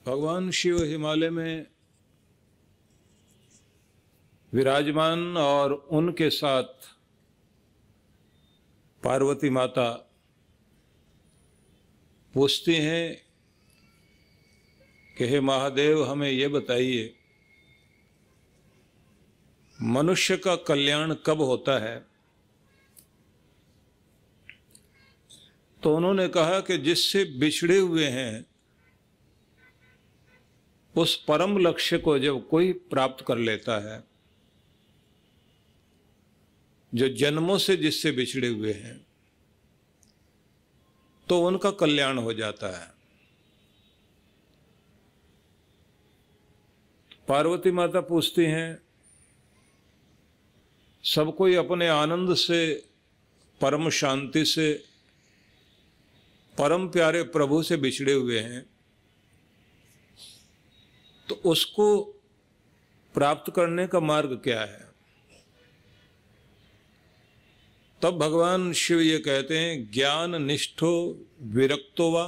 भगवान शिव हिमालय में विराजमान और उनके साथ पार्वती माता पूछती हैं कि हे महादेव, हमें ये बताइए मनुष्य का कल्याण कब होता है। तो उन्होंने कहा कि जिससे बिछड़े हुए हैं उस परम लक्ष्य को जब कोई प्राप्त कर लेता है, जो जन्मों से जिससे बिछड़े हुए हैं, तो उनका कल्याण हो जाता है। पार्वती माता पूछती हैं, सब कोई अपने आनंद से, परम शांति से, परम प्यारे प्रभु से बिछड़े हुए हैं, तो उसको प्राप्त करने का मार्ग क्या है। तब भगवान शिव ये कहते हैं, ज्ञान निष्ठो विरक्तो वा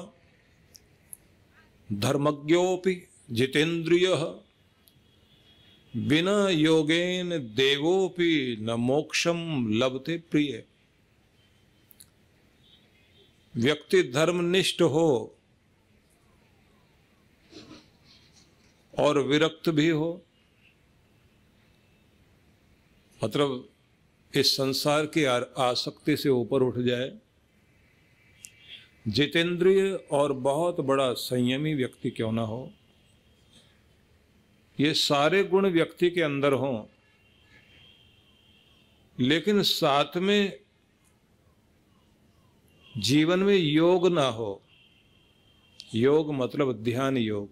धर्मज्ञोपि जितेन्द्रियः बिना योगेन देवोपि न मोक्षम लभते प्रिय। व्यक्ति धर्मनिष्ठ हो और विरक्त भी हो, मतलब इस संसार की आसक्ति से ऊपर उठ जाए, जितेंद्रिय और बहुत बड़ा संयमी व्यक्ति क्यों ना हो, ये सारे गुण व्यक्ति के अंदर हों, लेकिन साथ में जीवन में योग ना हो। योग मतलब ध्यान योग।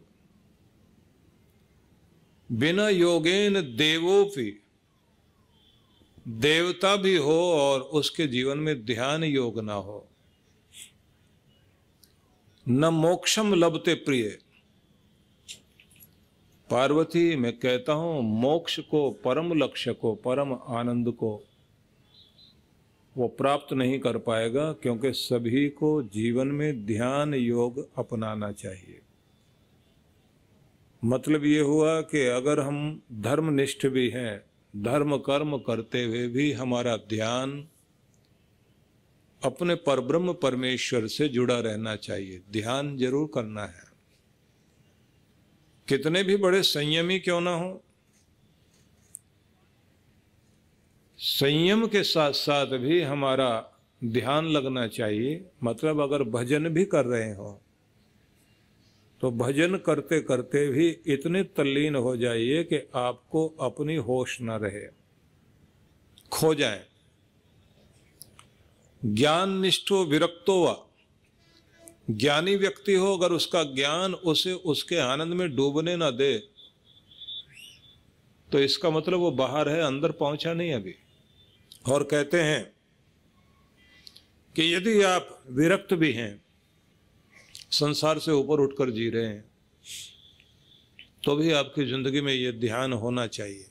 बिना योगेन देवोपि, देवता भी हो और उसके जीवन में ध्यान योग ना हो, न मोक्षम लभते प्रिय। पार्वती, मैं कहता हूं मोक्ष को, परम लक्ष्य को, परम आनंद को वो प्राप्त नहीं कर पाएगा, क्योंकि सभी को जीवन में ध्यान योग अपनाना चाहिए। मतलब ये हुआ कि अगर हम धर्मनिष्ठ भी हैं, धर्म कर्म करते हुए भी हमारा ध्यान अपने परब्रह्म परमेश्वर से जुड़ा रहना चाहिए। ध्यान जरूर करना है, कितने भी बड़े संयमी क्यों ना हो, संयम के साथ साथ भी हमारा ध्यान लगना चाहिए। मतलब अगर भजन भी कर रहे हो तो भजन करते करते भी इतने तल्लीन हो जाइए कि आपको अपनी होश न रहे, खो जाए। ज्ञान निष्ठो विरक्तो वा, ज्ञानी व्यक्ति हो, अगर उसका ज्ञान उसे उसके आनंद में डूबने ना दे, तो इसका मतलब वो बाहर है, अंदर पहुंचा नहीं अभी। और कहते हैं कि यदि आप विरक्त भी हैं, संसार से ऊपर उठकर जी रहे हैं, तो भी आपकी जिंदगी में ये ध्यान होना चाहिए,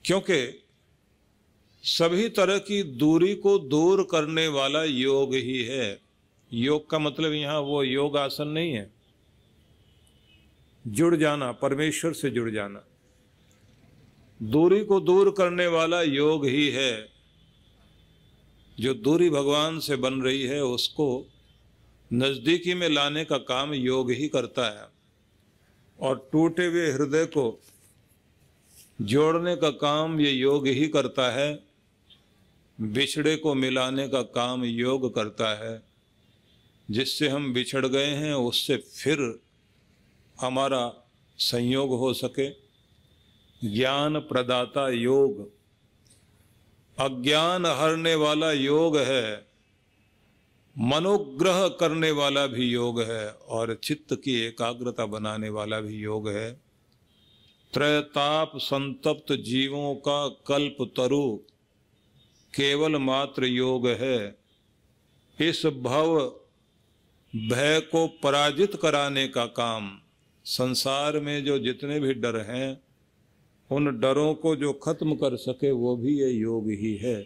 क्योंकि सभी तरह की दूरी को दूर करने वाला योग ही है। योग का मतलब यहां वो योग आसन नहीं है, जुड़ जाना, परमेश्वर से जुड़ जाना। दूरी को दूर करने वाला योग ही है। जो दूरी भगवान से बन रही है उसको नजदीकी में लाने का काम योग ही करता है, और टूटे हुए हृदय को जोड़ने का काम ये योग ही करता है। बिछड़े को मिलाने का काम योग करता है। जिससे हम बिछड़ गए हैं उससे फिर हमारा संयोग हो सके। ज्ञान प्रदाता योग, अज्ञान हरने वाला योग है, मनोग्रह करने वाला भी योग है, और चित्त की एकाग्रता बनाने वाला भी योग है। त्रयताप संतप्त जीवों का कल्प तरु केवल मात्र योग है। इस भव भय को पराजित कराने का काम, संसार में जो जितने भी डर हैं उन डरों को जो खत्म कर सके वो भी ये योग ही है।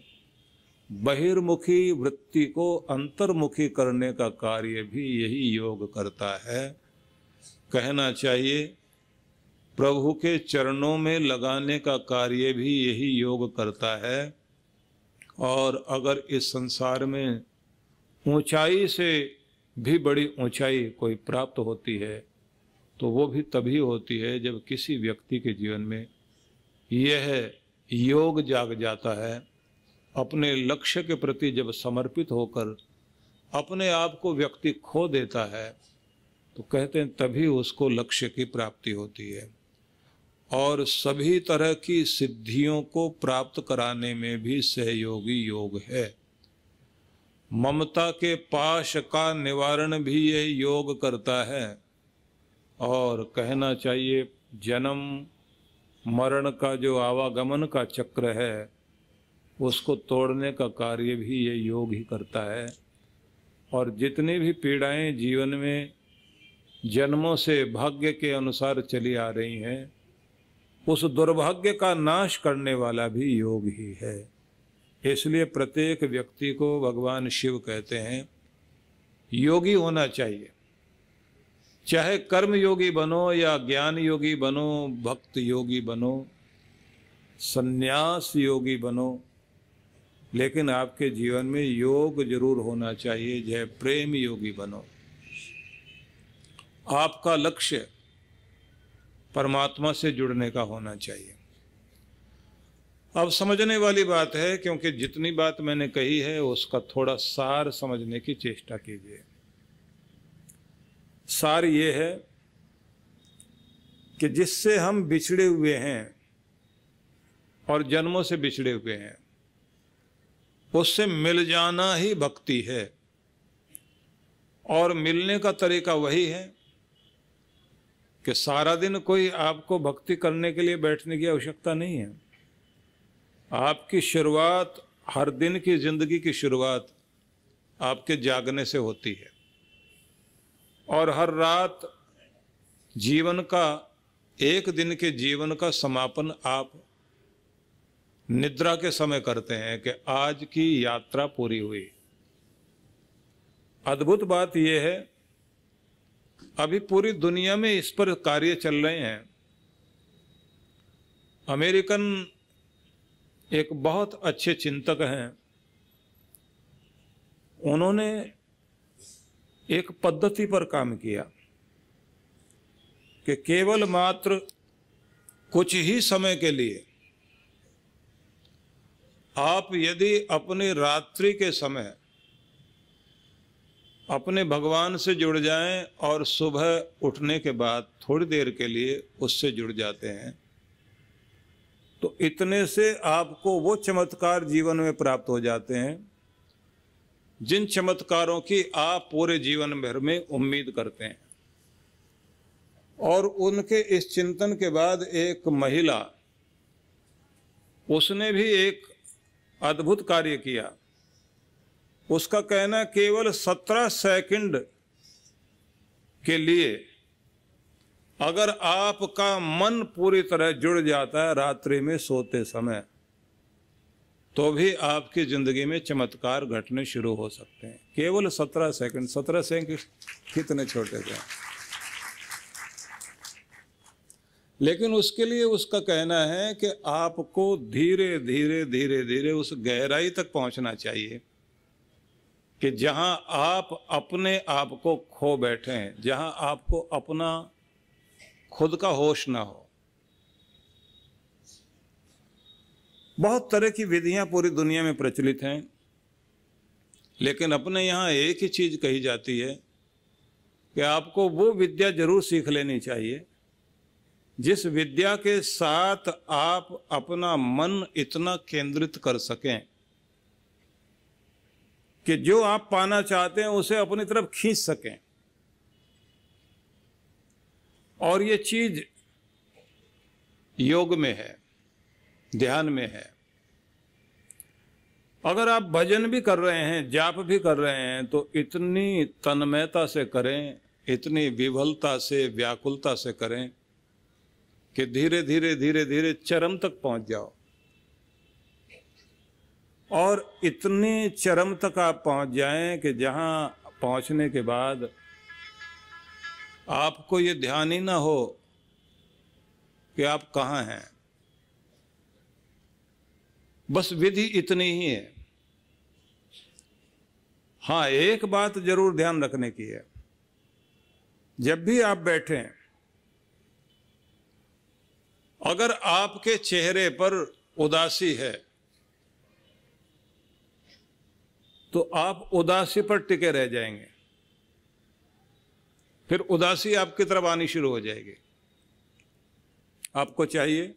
बहिर्मुखी वृत्ति को अंतर्मुखी करने का कार्य भी यही योग करता है। कहना चाहिए प्रभु के चरणों में लगाने का कार्य भी यही योग करता है। और अगर इस संसार में ऊंचाई से भी बड़ी ऊंचाई कोई प्राप्त होती है तो वो भी तभी होती है जब किसी व्यक्ति के जीवन में यह योग जाग जाता है। अपने लक्ष्य के प्रति जब समर्पित होकर अपने आप को व्यक्ति खो देता है तो कहते हैं तभी उसको लक्ष्य की प्राप्ति होती है। और सभी तरह की सिद्धियों को प्राप्त कराने में भी सहयोगी योग है। ममता के पाश का निवारण भी यह योग करता है। और कहना चाहिए जन्म मरण का जो आवागमन का चक्र है उसको तोड़ने का कार्य भी ये योग ही करता है। और जितनी भी पीड़ाएं जीवन में जन्मों से भाग्य के अनुसार चली आ रही हैं उस दुर्भाग्य का नाश करने वाला भी योग ही है। इसलिए प्रत्येक व्यक्ति को भगवान शिव कहते हैं योगी होना चाहिए। चाहे कर्म योगी बनो या ज्ञान योगी बनो, भक्त योगी बनो, संन्यास योगी बनो, लेकिन आपके जीवन में योग जरूर होना चाहिए। चाहे प्रेम योगी बनो। आपका लक्ष्य परमात्मा से जुड़ने का होना चाहिए। अब समझने वाली बात है, क्योंकि जितनी बात मैंने कही है उसका थोड़ा सार समझने की चेष्टा कीजिए। सार ये है कि जिससे हम बिछड़े हुए हैं और जन्मों से बिछड़े हुए हैं उससे मिल जाना ही भक्ति है। और मिलने का तरीका वही है कि सारा दिन कोई आपको भक्ति करने के लिए बैठने की आवश्यकता नहीं है। आपकी शुरुआत, हर दिन की जिंदगी की शुरुआत आपके जागने से होती है और हर रात जीवन का, एक दिन के जीवन का समापन आप निद्रा के समय करते हैं कि आज की यात्रा पूरी हुई। अद्भुत बात यह है अभी पूरी दुनिया में इस पर कार्य चल रहे हैं। अमेरिकन एक बहुत अच्छे चिंतक हैं, उन्होंने एक पद्धति पर काम किया कि केवल मात्र कुछ ही समय के लिए आप यदि अपनी रात्रि के समय अपने भगवान से जुड़ जाएं और सुबह उठने के बाद थोड़ी देर के लिए उससे जुड़ जाते हैं तो इतने से आपको वो चमत्कार जीवन में प्राप्त हो जाते हैं जिन चमत्कारों की आप पूरे जीवन भर में उम्मीद करते हैं। और उनके इस चिंतन के बाद एक महिला, उसने भी एक अद्भुत कार्य किया। उसका कहना केवल 17 सेकंड के लिए अगर आपका मन पूरी तरह जुड़ जाता है रात्रि में सोते समय तो भी आपकी जिंदगी में चमत्कार घटने शुरू हो सकते हैं। केवल 17 सेकंड। 17 सेकंड कितने छोटे थे, लेकिन उसके लिए उसका कहना है कि आपको धीरे धीरे धीरे धीरे उस गहराई तक पहुंचना चाहिए कि जहां आप अपने आप को खो बैठे हैं, जहां आपको अपना खुद का होश ना हो। बहुत तरह की विधियां पूरी दुनिया में प्रचलित हैं, लेकिन अपने यहाँ एक ही चीज कही जाती है कि आपको वो विद्या जरूर सीख लेनी चाहिए जिस विद्या के साथ आप अपना मन इतना केंद्रित कर सकें कि जो आप पाना चाहते हैं उसे अपनी तरफ खींच सकें। और ये चीज योग में है, ध्यान में है। अगर आप भजन भी कर रहे हैं, जाप भी कर रहे हैं तो इतनी तन्मयता से करें, इतनी विवलता से, व्याकुलता से करें कि धीरे धीरे धीरे धीरे चरम तक पहुंच जाओ। और इतने चरम तक आप पहुंच जाएं कि जहां पहुंचने के बाद आपको ये ध्यान ही ना हो कि आप कहाँ हैं। बस विधि इतनी ही है। हाँ, एक बात जरूर ध्यान रखने की है, जब भी आप बैठें, अगर आपके चेहरे पर उदासी है तो आप उदासी पर टिके रह जाएंगे, फिर उदासी आपकी तरफ आनी शुरू हो जाएगी। आपको चाहिए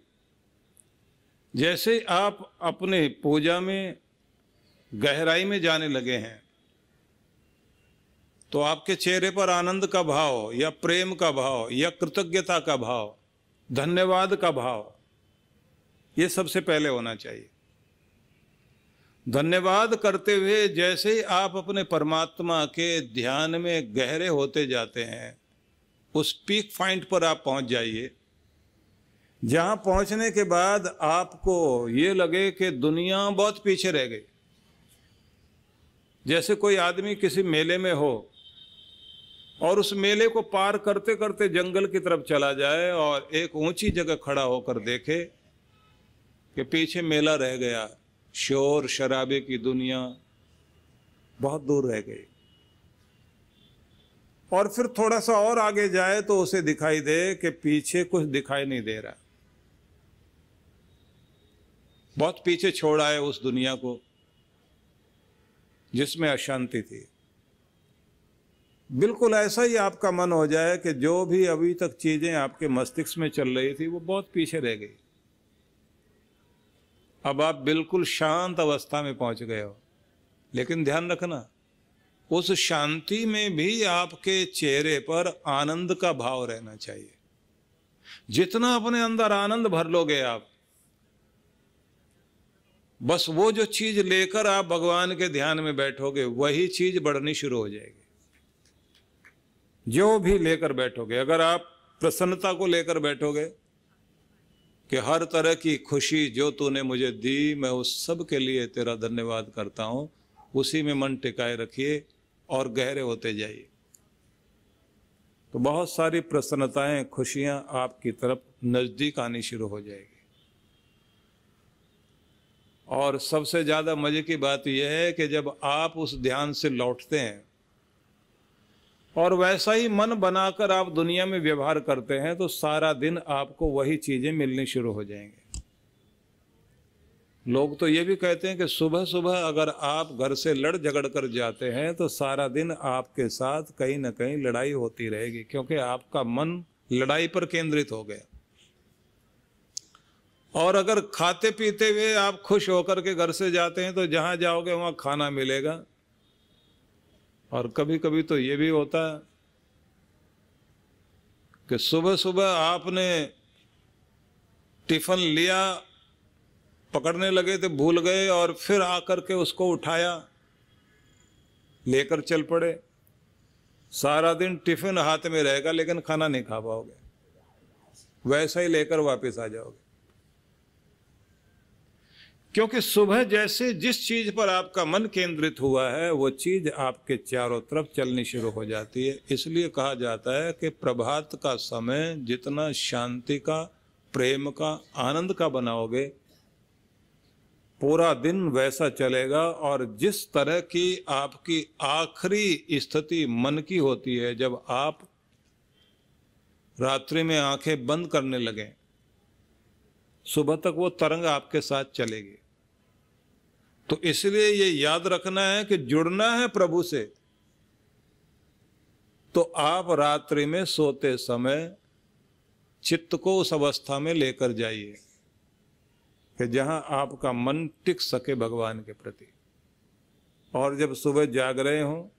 जैसे आप अपने पूजा में गहराई में जाने लगे हैं तो आपके चेहरे पर आनंद का भाव या प्रेम का भाव या कृतज्ञता का भाव, धन्यवाद का भाव, ये सबसे पहले होना चाहिए। धन्यवाद करते हुए जैसे ही आप अपने परमात्मा के ध्यान में गहरे होते जाते हैं, उस पीक पॉइंट पर आप पहुंच जाइए, जहां पहुंचने के बाद आपको ये लगे कि दुनिया बहुत पीछे रह गई। जैसे कोई आदमी किसी मेले में हो और उस मेले को पार करते करते जंगल की तरफ चला जाए और एक ऊंची जगह खड़ा होकर देखे कि पीछे मेला रह गया, शोर शराबे की दुनिया बहुत दूर रह गई। और फिर थोड़ा सा और आगे जाए तो उसे दिखाई दे कि पीछे कुछ दिखाई नहीं दे रहा, बहुत पीछे छोड़ा है उस दुनिया को जिसमें अशांति थी। बिल्कुल ऐसा ही आपका मन हो जाए कि जो भी अभी तक चीजें आपके मस्तिष्क में चल रही थी वो बहुत पीछे रह गई, अब आप बिल्कुल शांत अवस्था में पहुंच गए हो। लेकिन ध्यान रखना, उस शांति में भी आपके चेहरे पर आनंद का भाव रहना चाहिए। जितना अपने अंदर आनंद भर लोगे आप, बस वो जो चीज लेकर आप भगवान के ध्यान में बैठोगे वही चीज बढ़नी शुरू हो जाएगी। जो भी लेकर बैठोगे, अगर आप प्रसन्नता को लेकर बैठोगे कि हर तरह की खुशी जो तूने मुझे दी, मैं उस सब के लिए तेरा धन्यवाद करता हूं, उसी में मन टिकाए रखिए और गहरे होते जाइए, तो बहुत सारी प्रसन्नताएं, खुशियां आपकी तरफ नजदीक आनी शुरू हो जाएगी। और सबसे ज्यादा मजे की बात यह है कि जब आप उस ध्यान से लौटते हैं और वैसा ही मन बनाकर आप दुनिया में व्यवहार करते हैं तो सारा दिन आपको वही चीजें मिलनी शुरू हो जाएंगी। लोग तो ये भी कहते हैं कि सुबह सुबह अगर आप घर से लड़ झगड़ कर जाते हैं तो सारा दिन आपके साथ कहीं ना कहीं लड़ाई होती रहेगी, क्योंकि आपका मन लड़ाई पर केंद्रित हो गया। और अगर खाते पीते हुए आप खुश होकर के घर से जाते हैं तो जहां जाओगे वहां खाना मिलेगा। और कभी कभी तो ये भी होता है कि सुबह सुबह आपने टिफिन लिया, पकड़ने लगे थे, भूल गए और फिर आकर के उसको उठाया, लेकर चल पड़े। सारा दिन टिफिन हाथ में रहेगा लेकिन खाना नहीं खा पाओगे, वैसा ही लेकर वापस आ जाओगे। क्योंकि सुबह जैसे जिस चीज पर आपका मन केंद्रित हुआ है वो चीज आपके चारों तरफ चलनी शुरू हो जाती है। इसलिए कहा जाता है कि प्रभात का समय जितना शांति का, प्रेम का, आनंद का बनाओगे, पूरा दिन वैसा चलेगा। और जिस तरह की आपकी आखिरी स्थिति मन की होती है, जब आप रात्रि में आंखें बंद करने लगें, सुबह तक वो तरंग आपके साथ चलेगी। तो इसलिए ये याद रखना है कि जुड़ना है प्रभु से, तो आप रात्रि में सोते समय चित्त को उस अवस्था में लेकर जाइए कि जहां आपका मन टिक सके भगवान के प्रति। और जब सुबह जाग रहे हो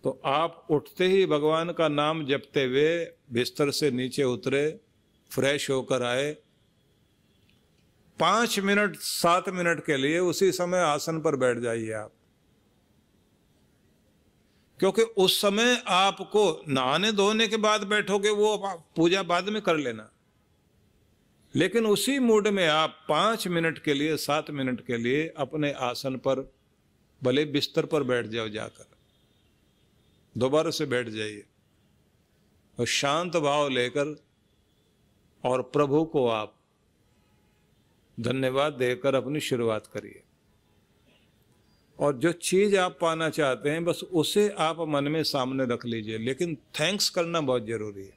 तो आप उठते ही भगवान का नाम जपते हुए बिस्तर से नीचे उतरे, फ्रेश होकर आए, 5 मिनट 7 मिनट के लिए उसी समय आसन पर बैठ जाइए आप। क्योंकि उस समय आपको नहाने धोने के बाद बैठोगे, वो पूजा बाद में कर लेना, लेकिन उसी मूड में आप 5 मिनट के लिए, 7 मिनट के लिए अपने आसन पर, भले बिस्तर पर बैठ जाओ, जाकर दोबारा से बैठ जाइए और शांत भाव लेकर और प्रभु को आप धन्यवाद देकर अपनी शुरुआत करिए। और जो चीज आप पाना चाहते हैं बस उसे आप मन में सामने रख लीजिए, लेकिन थैंक्स करना बहुत जरूरी है।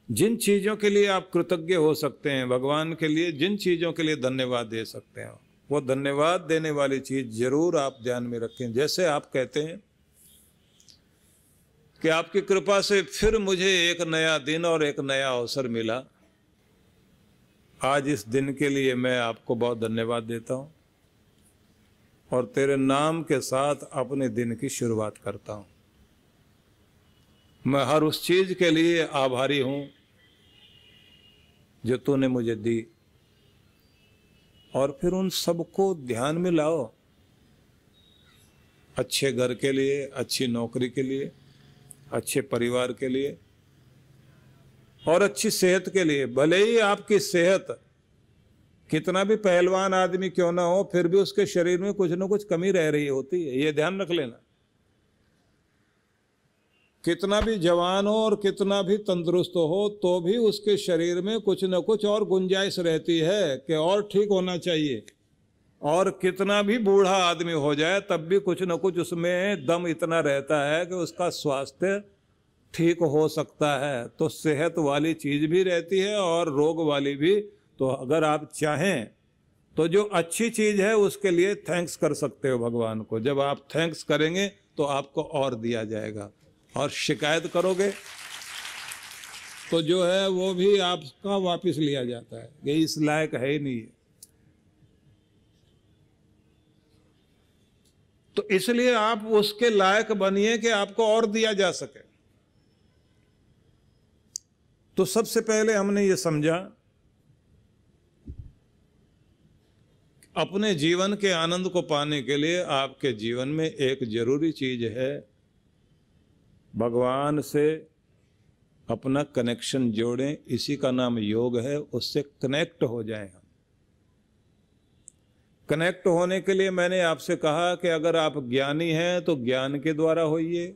जिन चीजों के लिए आप कृतज्ञ हो सकते हैं, भगवान के लिए जिन चीजों के लिए धन्यवाद दे सकते हैं, वो धन्यवाद देने वाली चीज जरूर आप ध्यान में रखें। जैसे आप कहते हैं कि आपकी कृपा से फिर मुझे एक नया दिन और एक नया अवसर मिला, आज इस दिन के लिए मैं आपको बहुत धन्यवाद देता हूं और तेरे नाम के साथ अपने दिन की शुरुआत करता हूं। मैं हर उस चीज के लिए आभारी हूं जो तूने मुझे दी। और फिर उन सबको ध्यान में लाओ, अच्छे घर के लिए, अच्छी नौकरी के लिए, अच्छे परिवार के लिए और अच्छी सेहत के लिए। भले ही आपकी सेहत कितना भी पहलवान आदमी क्यों ना हो, फिर भी उसके शरीर में कुछ ना कुछ कमी रह रही होती है, ये ध्यान रख लेना। कितना भी जवान हो और कितना भी तंदुरुस्त हो, तो भी उसके शरीर में कुछ न कुछ और गुंजाइश रहती है कि और ठीक होना चाहिए। और कितना भी बूढ़ा आदमी हो जाए तब भी कुछ न कुछ उसमें दम इतना रहता है कि उसका स्वास्थ्य ठीक हो सकता है। तो सेहत वाली चीज भी रहती है और रोग वाली भी। तो अगर आप चाहें तो जो अच्छी चीज है उसके लिए थैंक्स कर सकते हो भगवान को। जब आप थैंक्स करेंगे तो आपको और दिया जाएगा, और शिकायत करोगे तो जो है वो भी आपका वापस लिया जाता है, ये इस लायक है ही नहीं है। तो इसलिए आप उसके लायक बनिए कि आपको और दिया जा सके। तो सबसे पहले हमने ये समझा, अपने जीवन के आनंद को पाने के लिए आपके जीवन में एक जरूरी चीज है, भगवान से अपना कनेक्शन जोड़ें। इसी का नाम योग है, उससे कनेक्ट हो जाएं हम। कनेक्ट होने के लिए मैंने आपसे कहा कि अगर आप ज्ञानी हैं तो ज्ञान के द्वारा होइए,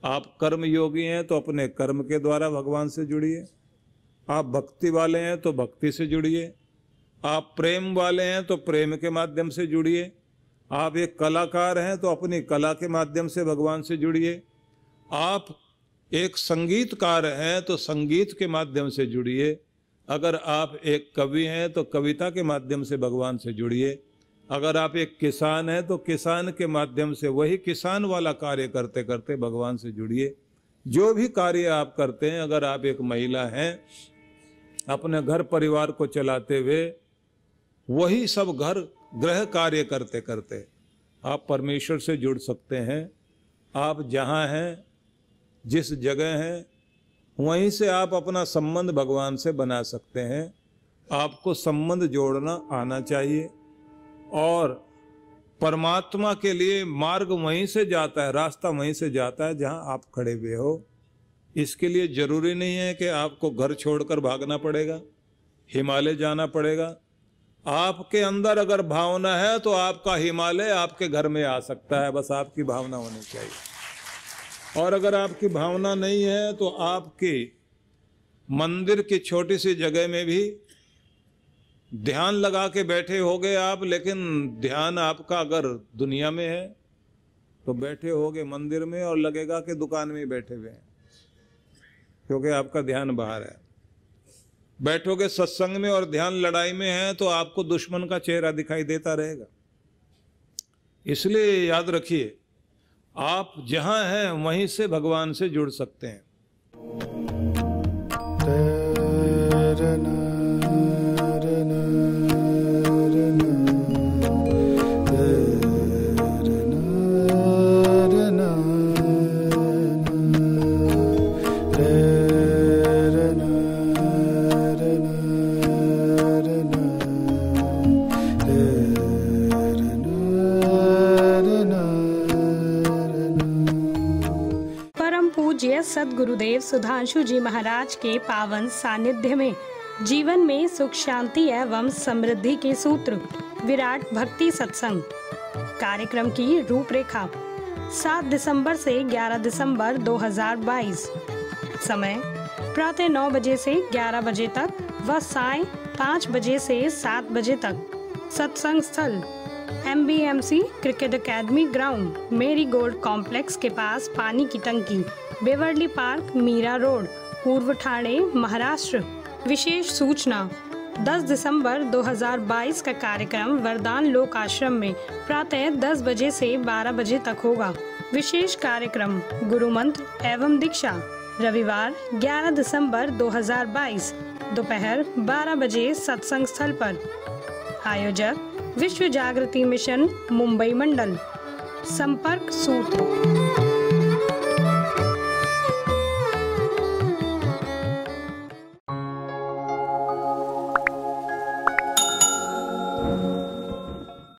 आप कर्म योगी हैं तो अपने कर्म के द्वारा भगवान से जुड़िए, आप भक्ति वाले हैं तो भक्ति से जुड़िए, आप प्रेम वाले हैं तो प्रेम के माध्यम से जुड़िए, आप एक कलाकार हैं तो अपनी कला के माध्यम से भगवान से जुड़िए, आप एक संगीतकार हैं तो संगीत के माध्यम से जुड़िए, अगर आप एक कवि हैं तो कविता के माध्यम से भगवान से जुड़िए, अगर आप एक किसान हैं तो किसान के माध्यम से वही किसान वाला कार्य करते करते भगवान से जुड़िए। जो भी कार्य आप करते हैं, अगर आप एक महिला हैं अपने घर परिवार को चलाते हुए, वही सब घर गृह कार्य करते करते आप परमेश्वर से जुड़ सकते हैं। आप जहाँ हैं, जिस जगह हैं, वहीं से आप अपना संबंध भगवान से बना सकते हैं। आपको संबंध जोड़ना आना चाहिए, और परमात्मा के लिए मार्ग वहीं से जाता है, रास्ता वहीं से जाता है जहां आप खड़े हुए हो। इसके लिए जरूरी नहीं है कि आपको घर छोड़कर भागना पड़ेगा, हिमालय जाना पड़ेगा। आपके अंदर अगर भावना है तो आपका हिमालय आपके घर में आ सकता है, बस आपकी भावना होनी चाहिए। और अगर आपकी भावना नहीं है तो आपकी मंदिर की छोटी सी जगह में भी ध्यान लगा के बैठे होगे आप, लेकिन ध्यान आपका अगर दुनिया में है तो बैठे होगे मंदिर में और लगेगा कि दुकान में ही बैठे हुए हैं, क्योंकि आपका ध्यान बाहर है। बैठोगे सत्संग में और ध्यान लड़ाई में है तो आपको दुश्मन का चेहरा दिखाई देता रहेगा। इसलिए याद रखिए, आप जहां हैं वहीं से भगवान से जुड़ सकते हैं। सद्गुरुदेव सुधांशु जी महाराज के पावन सानिध्य में जीवन में सुख शांति एवं समृद्धि के सूत्र विराट भक्ति सत्संग कार्यक्रम की रूपरेखा। 7 दिसंबर से 11 दिसंबर 2022। समय प्रातः 9 बजे से 11 बजे तक व सायं 5 बजे से 7 बजे तक। सत्संग स्थल MBMC क्रिकेट एकेडमी ग्राउंड, मेरी गोल्ड कॉम्प्लेक्स के पास पानी की टंकी, बेवर्ली पार्क, मीरा रोड, पूर्व ठाणे, महाराष्ट्र। विशेष सूचना 10 दिसंबर 2022 का कार्यक्रम वरदान लोक आश्रम में प्रातः 10 बजे से 12 बजे तक होगा। विशेष कार्यक्रम गुरु मंत्र एवं दीक्षा, रविवार 11 दिसंबर 2022 दोपहर 12 बजे सत्संग स्थल पर। आयोजक विश्व जागृति मिशन मुंबई मंडल। संपर्क सूत्र